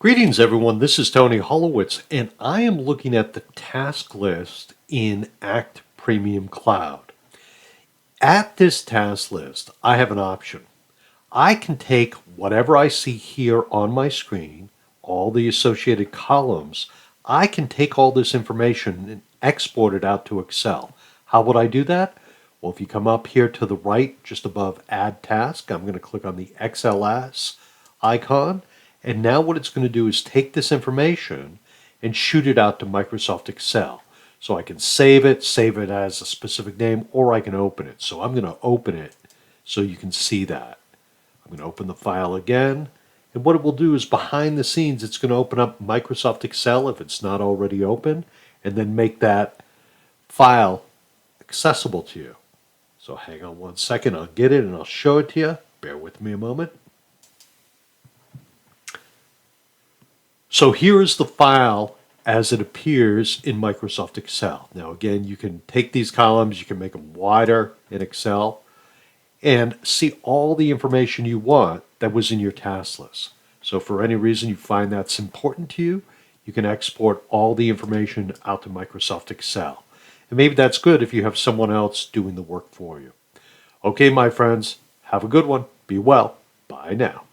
Greetings, everyone. This is Tony Holowitz, and I am looking at the task list in Act Premium Cloud. At this task list, I have an option. I can take whatever I see here on my screen, all the associated columns, I can take all this information and export it out to Excel. How would I do that? Well, if you come up here to the right, just above Add Task, I'm going to click on the XLS icon. And now what it's going to do is take this information and shoot it out to Microsoft Excel. So I can save it as a specific name, or I can open it. So I'm going to open it so you can see that. I'm going to open the file again. And what it will do is behind the scenes, it's going to open up Microsoft Excel if it's not already open, and then make that file accessible to you. So hang on one second, I'll get it and I'll show it to you. Bear with me a moment. So here is the file as it appears in Microsoft Excel. Now again, you can take these columns, you can make them wider in Excel, and see all the information you want that was in your task list. So for any reason you find that's important to you, you can export all the information out to Microsoft Excel. And maybe that's good if you have someone else doing the work for you. Okay, my friends, have a good one. Be well. Bye now.